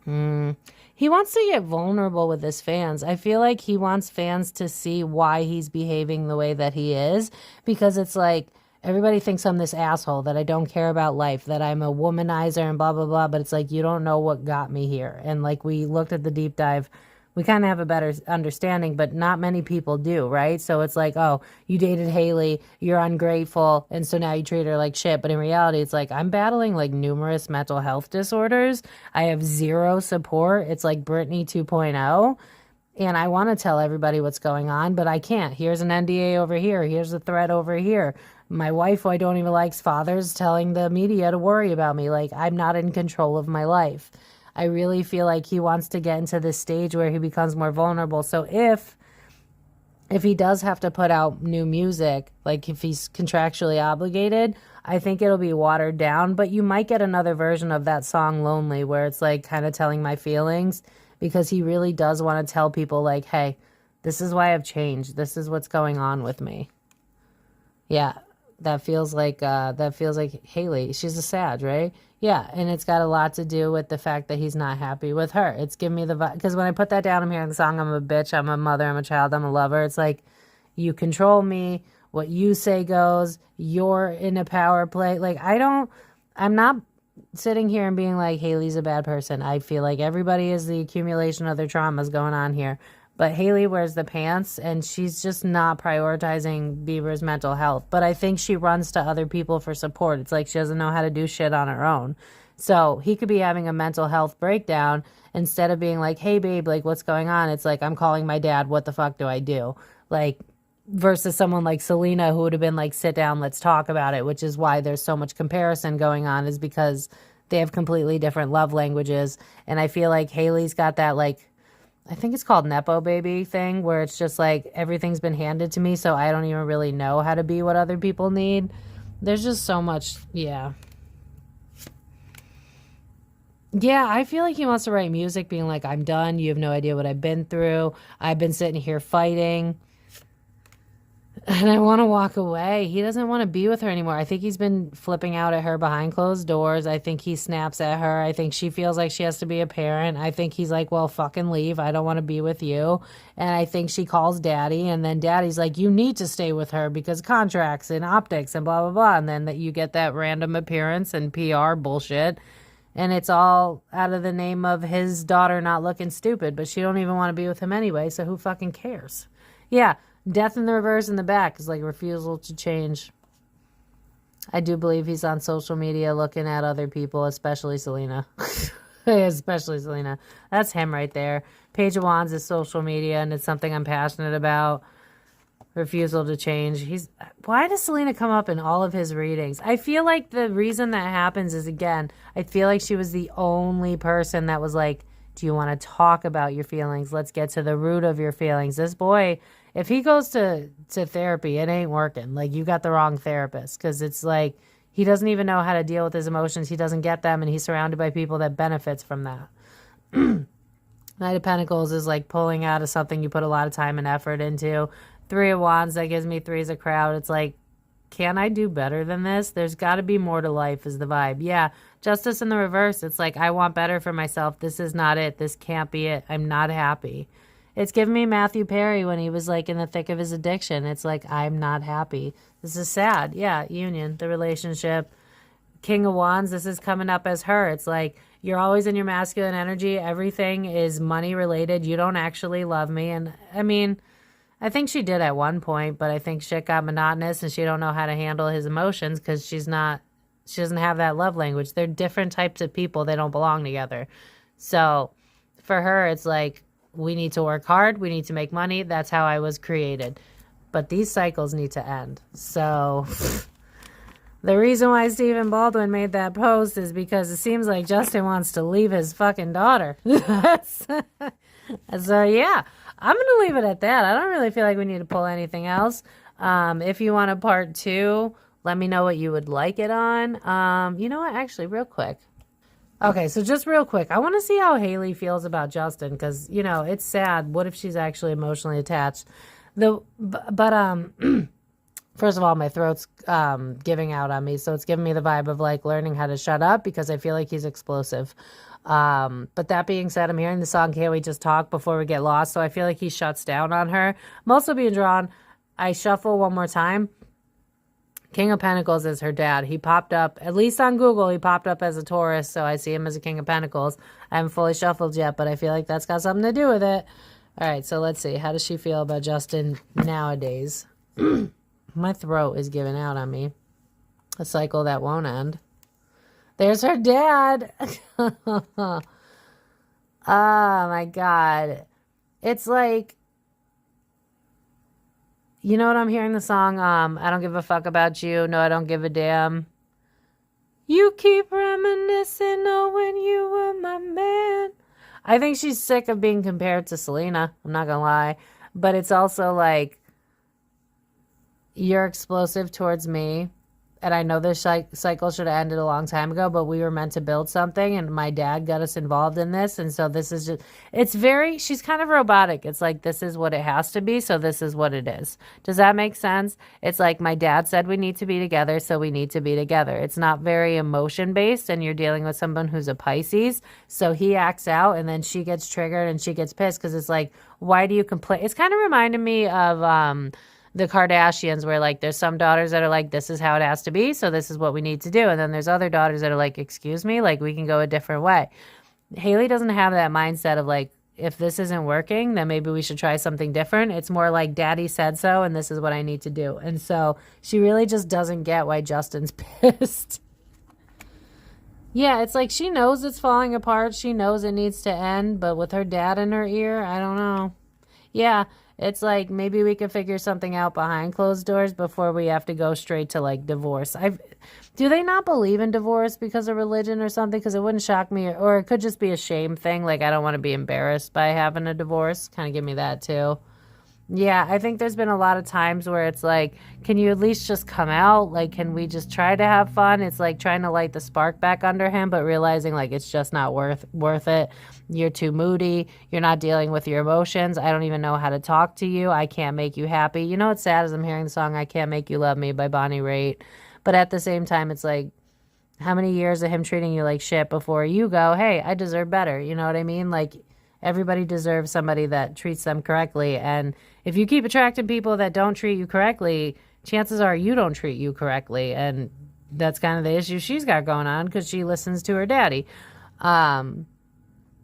He wants to get vulnerable with his fans. I feel like he wants fans to see why he's behaving the way that he is, because it's like, everybody thinks I'm this asshole, that I don't care about life, that I'm a womanizer and blah, blah, blah. But it's like, you don't know what got me here. And like we looked at the deep dive, we kind of have a better understanding, but not many people do, right? So it's like, oh, you dated Hailey, you're ungrateful, and so now you treat her like shit. But in reality, it's like, I'm battling like numerous mental health disorders. I have zero support. It's like Britney 2.0. And I want to tell everybody what's going on, but I can't. Here's an NDA over here. Here's a threat over here. My wife, who I don't even like's father's telling the media to worry about me. Like, I'm not in control of my life. I really feel like he wants to get into this stage where he becomes more vulnerable. So if he does have to put out new music, like if he's contractually obligated, I think it'll be watered down. But you might get another version of that song, Lonely, where it's like kind of telling my feelings, because he really does want to tell people like, hey, this is why I've changed. This is what's going on with me. Yeah, that feels like Hailey. She's a Sag, right? Yeah, and it's got a lot to do with the fact that he's not happy with her. It's giving me the vibe, because when I put that down, I'm hearing the song, I'm a bitch, I'm a mother, I'm a child, I'm a lover. It's like, you control me, what you say goes, you're in a power play. Like, I'm not sitting here and being like, Hailey's a bad person. I feel like everybody is the accumulation of their traumas going on here. But Hailey wears the pants, and she's just not prioritizing Bieber's mental health. But I think she runs to other people for support. It's like she doesn't know how to do shit on her own. So he could be having a mental health breakdown. Instead of being like, hey, babe, like, what's going on? It's like, I'm calling my dad. What the fuck do I do? Like, versus someone like Selena, who would have been like, sit down, let's talk about it, which is why there's so much comparison going on, is because they have completely different love languages. And I feel like Hailey's got that, like, I think it's called Nepo baby thing, where it's just like, everything's been handed to me, so I don't even really know how to be what other people need. There's just so much, yeah. Yeah, I feel like he wants to write music being like, I'm done, you have no idea what I've been through, I've been sitting here fighting, and I want to walk away. He doesn't want to be with her anymore. I think he's been flipping out at her behind closed doors. I think he snaps at her. I think she feels like she has to be a parent. I think he's like, well, fucking leave. I don't want to be with you. And I think she calls daddy, and then daddy's like, you need to stay with her because contracts and optics and blah, blah, blah. And then that you get that random appearance and PR bullshit. And it's all out of the name of his daughter not looking stupid, but she don't even want to be with him anyway, so who fucking cares? Yeah. Death in the reverse in the back is like refusal to change. I do believe he's on social media looking at other people, especially Selena. Especially Selena. That's him right there. Page of Wands is social media, and it's something I'm passionate about. Refusal to change. Why does Selena come up in all of his readings? I feel like the reason that happens is, again, I feel like she was the only person that was like, do you want to talk about your feelings? Let's get to the root of your feelings. This boy, if he goes to therapy, it ain't working. Like, you got the wrong therapist, because it's like he doesn't even know how to deal with his emotions. He doesn't get them, and he's surrounded by people that benefits from that. Knight of Pentacles is like pulling out of something you put a lot of time and effort into. Three of Wands, that gives me threes of crowd. It's like, can I do better than this? There's got to be more to life is the vibe. Yeah, Justice in the reverse. It's like, I want better for myself. This is not it. This can't be it. I'm not happy. It's giving me Matthew Perry when he was like in the thick of his addiction. It's like, I'm not happy. This is sad. Yeah, union, the relationship. King of Wands, this is coming up as her. It's like, you're always in your masculine energy. Everything is money related. You don't actually love me. And I mean, I think she did at one point, but I think shit got monotonous and she don't know how to handle his emotions because she doesn't have that love language. They're different types of people. They don't belong together. So for her, it's like, we need to work hard. We need to make money. That's how I was created. But these cycles need to end. So the reason why Stephen Baldwin made that post is because it seems like Justin wants to leave his fucking daughter. So yeah, I'm going to leave it at that. I don't really feel like we need to pull anything else. If you want a part 2, let me know what you would like it on. You know what? Actually, real quick. Okay, so just real quick. I want to see how Hailey feels about Justin because, you know, it's sad. What if she's actually emotionally attached? First of all, my throat's giving out on me. So it's giving me the vibe of like learning how to shut up because I feel like he's explosive. But that being said, I'm hearing the song Can't We Just Talk Before We Get Lost, so I feel like he shuts down on her. I'm also being drawn. I shuffle one more time. King of Pentacles is her dad. He popped up, at least on Google, he popped up as a Taurus, so I see him as a King of Pentacles. I haven't fully shuffled yet, but I feel like that's got something to do with it. All right, so let's see. How does she feel about Justin nowadays? My throat is giving out on me. A cycle that won't end. There's her dad. Oh, my God. It's like, you know what I'm hearing the song? I don't give a fuck about you. No, I don't give a damn. You keep reminiscing, oh, when you were my man. I think she's sick of being compared to Selena. I'm not going to lie. But it's also like, you're explosive towards me. And I know this cycle should have ended a long time ago, but we were meant to build something, and my dad got us involved in this. And so this is just, she's kind of robotic. It's like, this is what it has to be, so this is what it is. Does that make sense? It's like, my dad said we need to be together, so we need to be together. It's not very emotion-based, and you're dealing with someone who's a Pisces, so he acts out, and then she gets triggered, and she gets pissed, because it's like, why do you complain? It's kind of reminding me of, the Kardashians, where like there's some daughters that are like, this is how it has to be, so this is what we need to do. And then there's other daughters that are like, excuse me, like we can go a different way. Hailey doesn't have that mindset of like, if this isn't working, then maybe we should try something different. It's more like, daddy said so, and this is what I need to do. And so she really just doesn't get why Justin's pissed. Yeah, it's like she knows it's falling apart. She knows it needs to end, but with her dad in her ear, I don't know. Yeah, it's like, maybe we could figure something out behind closed doors before we have to go straight to like divorce. Do they not believe in divorce because of religion or something? Because it wouldn't shock me, or it could just be a shame thing. Like, I don't want to be embarrassed by having a divorce. Kind of give me that too. Yeah, I think there's been a lot of times where it's like, can you at least just come out? Like, can we just try to have fun? It's like trying to light the spark back under him, but realizing like it's just not worth it. You're too moody. You're not dealing with your emotions. I don't even know how to talk to you. I can't make you happy. You know what's sad is I'm hearing the song I Can't Make You Love Me by Bonnie Raitt. But at the same time, it's like, how many years of him treating you like shit before you go, hey, I deserve better. You know what I mean? Like, everybody deserves somebody that treats them correctly. And if you keep attracting people that don't treat you correctly, chances are you don't treat you correctly. And that's kind of the issue she's got going on because she listens to her daddy.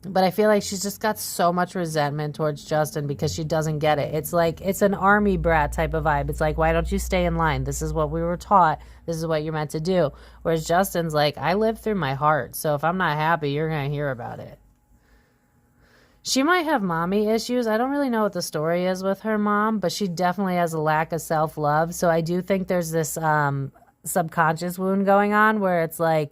But I feel like she's just got so much resentment towards Justin because she doesn't get it. It's like, it's an army brat type of vibe. It's like, why don't you stay in line? This is what we were taught. This is what you're meant to do. Whereas Justin's like, I live through my heart. So if I'm not happy, you're going to hear about it. She might have mommy issues. I don't really know what the story is with her mom, but she definitely has a lack of self-love. So I do think there's this subconscious wound going on where it's like,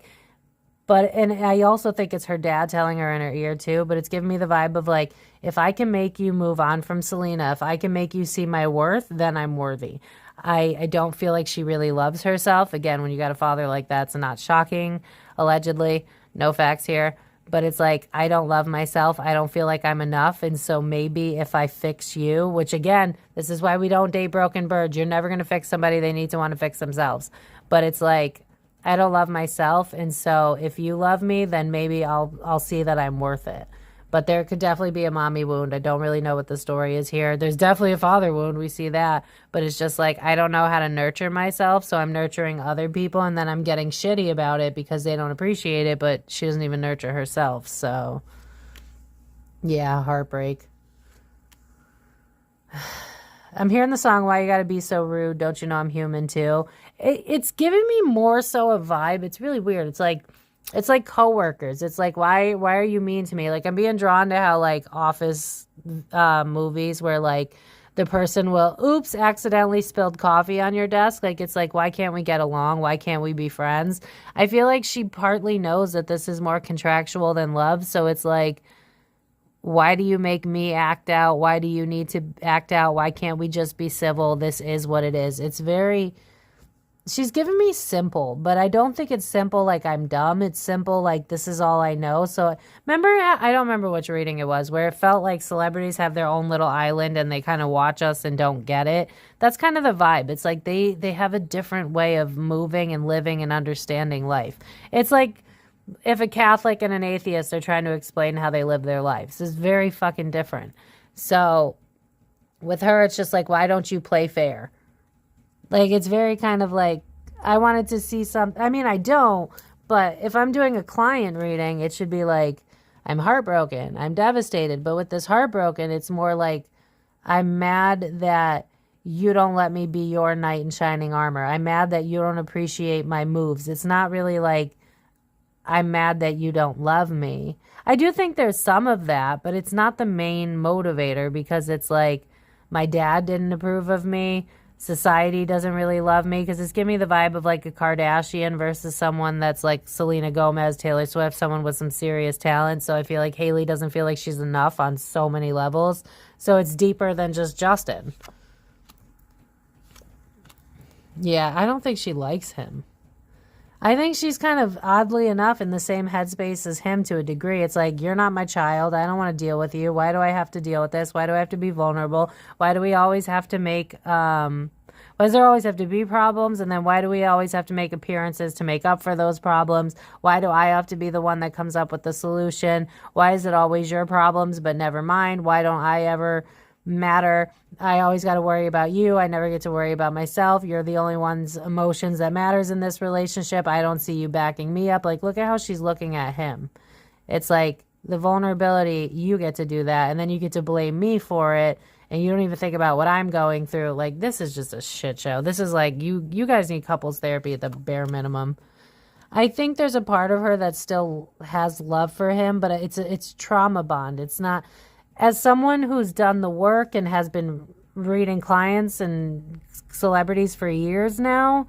and I also think it's her dad telling her in her ear too, but it's giving me the vibe of like, if I can make you move on from Selena, if I can make you see my worth, then I'm worthy. I don't feel like she really loves herself. Again, when you got a father like that, it's not shocking, allegedly. No facts here. But it's like, I don't love myself. I don't feel like I'm enough. And so maybe if I fix you, which again, this is why we don't date broken birds. You're never going to fix somebody. They need to want to fix themselves. But it's like, I don't love myself, and so if you love me, then maybe I'll see that I'm worth it. But there could definitely be a mommy wound. I don't really know what the story is here. There's definitely a father wound. We see that. But it's just like, I don't know how to nurture myself, so I'm nurturing other people, and then I'm getting shitty about it because they don't appreciate it, but she doesn't even nurture herself. So, yeah, heartbreak. I'm hearing the song, Why You Gotta Be So Rude, Don't You Know I'm Human Too. It's giving me more so a vibe. It's really weird. It's like coworkers. It's like, why are you mean to me? Like, I'm being drawn to how like office movies where like the person will, oops, accidentally spilled coffee on your desk. Like, it's like, why can't we get along? Why can't we be friends? I feel like she partly knows that this is more contractual than love. So it's like, why do you make me act out? Why do you need to act out? Why can't we just be civil? This is what it is. It's very, she's giving me simple, but I don't think it's simple like I'm dumb. It's simple like this is all I know. So remember, I don't remember which reading it was, where it felt like celebrities have their own little island and they kind of watch us and don't get it. That's kind of the vibe. It's like they have a different way of moving and living and understanding life. It's like, if a Catholic and an atheist are trying to explain how they live their lives, it's very fucking different. So with her, it's just like, why don't you play fair? Like, it's very kind of like, I wanted to see something. I mean, I don't, but if I'm doing a client reading, it should be like, I'm heartbroken, I'm devastated. But with this heartbroken, it's more like, I'm mad that you don't let me be your knight in shining armor. I'm mad that you don't appreciate my moves. It's not really like, I'm mad that you don't love me. I do think there's some of that, but it's not the main motivator because it's like, my dad didn't approve of me. Society doesn't really love me, because it's giving me the vibe of like a Kardashian versus someone that's like Selena Gomez, Taylor Swift, someone with some serious talent. So I feel like Hailey doesn't feel like she's enough on so many levels. So it's deeper than just Justin. Yeah, I don't think she likes him. I think she's kind of oddly enough in the same headspace as him to a degree. It's like, you're not my child. I don't want to deal with you. Why do I have to deal with this? Why do I have to be vulnerable? Why do we always have to make, why does there always have to be problems? And then why do we always have to make appearances to make up for those problems? Why do I have to be the one that comes up with the solution? Why is it always your problems, but never mine? Why don't I ever matter? I always got to worry about you. I never get to worry about myself. You're the only one's emotions that matters in this relationship. I don't see you backing me up. Like, look at how she's looking at him. It's like the vulnerability, you get to do that, and then you get to blame me for it, and you don't even think about what I'm going through. Like, this is just a shit show. This is like, you guys need couples therapy at the bare minimum. I think there's a part of her that still has love for him, but it's trauma bond. It's not. As someone who's done the work and has been reading clients and celebrities for years now,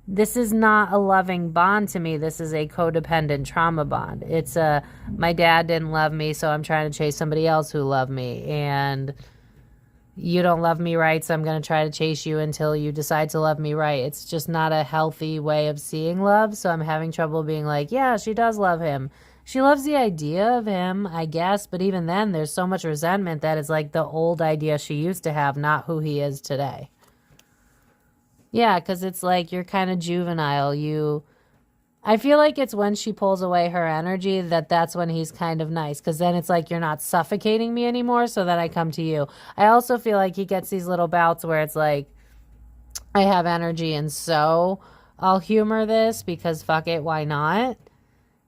this is not a loving bond to me. This is a codependent trauma bond. It's my dad didn't love me, so I'm trying to chase somebody else who loved me. And you don't love me right, so I'm going to try to chase you until you decide to love me right. It's just not a healthy way of seeing love. So I'm having trouble being like, yeah, she does love him. She loves the idea of him, I guess, but even then, there's so much resentment that it's like the old idea she used to have, not who he is today. Yeah, because it's like you're kind of juvenile. I feel like it's when she pulls away her energy that's when he's kind of nice, because then it's like, you're not suffocating me anymore, so then I come to you. I also feel like he gets these little bouts where it's like, I have energy, and so I'll humor this because fuck it, why not?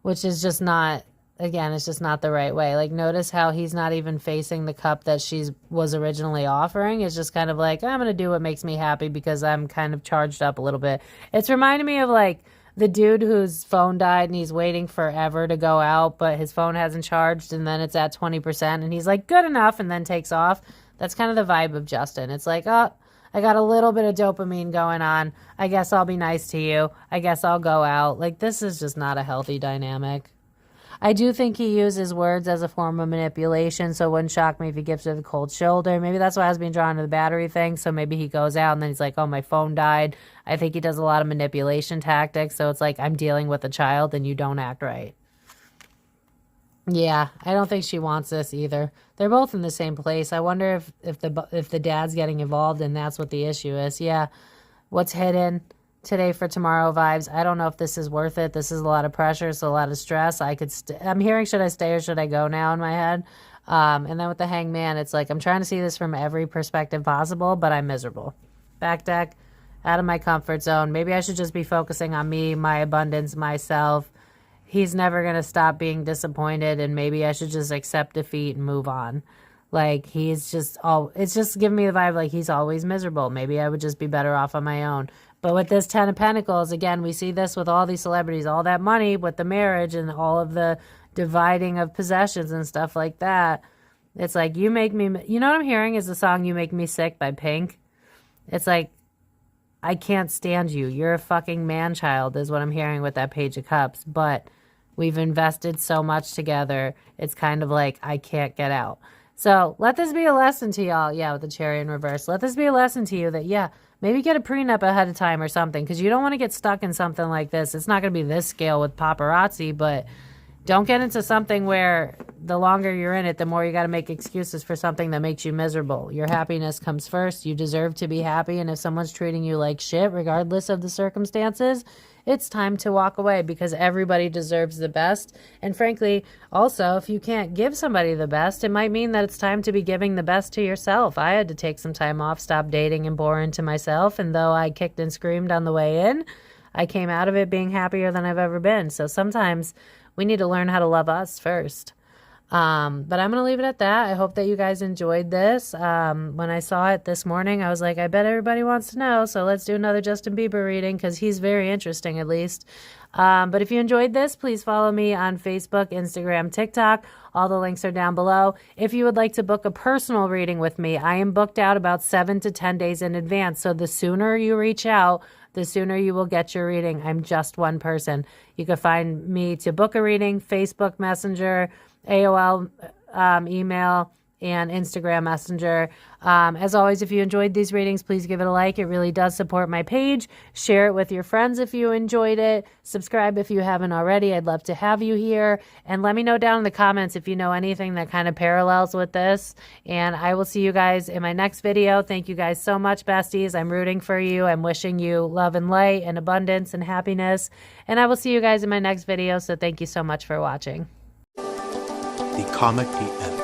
Which is just not again, it's just not the right way. Like, notice how he's not even facing the cup that she was originally offering. It's just kind of like, I'm going to do what makes me happy because I'm kind of charged up a little bit. It's reminding me of like the dude whose phone died and he's waiting forever to go out, but his phone hasn't charged and then it's at 20% and he's like, good enough, and then takes off. That's kind of the vibe of Justin. It's like, oh, I got a little bit of dopamine going on. I guess I'll be nice to you. I guess I'll go out. Like, this is just not a healthy dynamic. I do think he uses words as a form of manipulation, so it wouldn't shock me if he gives her the cold shoulder. Maybe that's why I was being drawn to the battery thing, so maybe he goes out and then he's like, oh, my phone died. I think he does a lot of manipulation tactics, so it's like, I'm dealing with a child and you don't act right. Yeah, I don't think she wants this either. They're both in the same place. I wonder if the dad's getting involved and that's what the issue is. Yeah, what's hidden? Today for tomorrow vibes. I don't know if this is worth it. This is a lot of pressure. It's a lot of stress. I'm hearing, should I stay or should I go now in my head? And then with the hangman, it's like, I'm trying to see this from every perspective possible, but I'm miserable. Back deck, out of my comfort zone. Maybe I should just be focusing on me, my abundance, myself. He's never going to stop being disappointed, and maybe I should just accept defeat and move on. Like, it's just giving me the vibe like he's always miserable. Maybe I would just be better off on my own. But with this 10 of Pentacles, again, we see this with all these celebrities, all that money with the marriage and all of the dividing of possessions and stuff like that. It's like, you make me, you know what I'm hearing is the song You Make Me Sick by Pink. It's like, I can't stand you. You're a fucking man-child is what I'm hearing with that Page of Cups. But we've invested so much together. It's kind of like, I can't get out. So let this be a lesson to y'all. Yeah, with the Chariot in reverse. Let this be a lesson to you that, yeah, maybe get a prenup ahead of time or something, because you don't want to get stuck in something like this. It's not going to be this scale with paparazzi, but don't get into something where the longer you're in it, the more you got to make excuses for something that makes you miserable. Your happiness comes first. You deserve to be happy, and if someone's treating you like shit, regardless of the circumstances, it's time to walk away, because everybody deserves the best. And frankly, also, if you can't give somebody the best, it might mean that it's time to be giving the best to yourself. I had to take some time off, stop dating, and pour into myself. And though I kicked and screamed on the way in, I came out of it being happier than I've ever been. So sometimes we need to learn how to love us first. But I'm going to leave it at that. I hope that you guys enjoyed this. When I saw it this morning, I was like, I bet everybody wants to know. So let's do another Justin Bieber reading, because he's very interesting, at least. But if you enjoyed this, please follow me on Facebook, Instagram, TikTok. All the links are down below. If you would like to book a personal reading with me, I am booked out about 7 to 10 days in advance. So the sooner you reach out, the sooner you will get your reading. I'm just one person. You can find me to book a reading, Facebook Messenger, AOL email, and Instagram Messenger. As always, if you enjoyed these readings, please give it a like. It really does support my page. Share it with your friends if you enjoyed it. Subscribe if you haven't already. I'd love to have you here. And let me know down in the comments if you know anything that kind of parallels with this. And I will see you guys in my next video. Thank you guys so much, besties. I'm rooting for you. I'm wishing you love and light and abundance and happiness. And I will see you guys in my next video. So thank you so much for watching. The Comic, the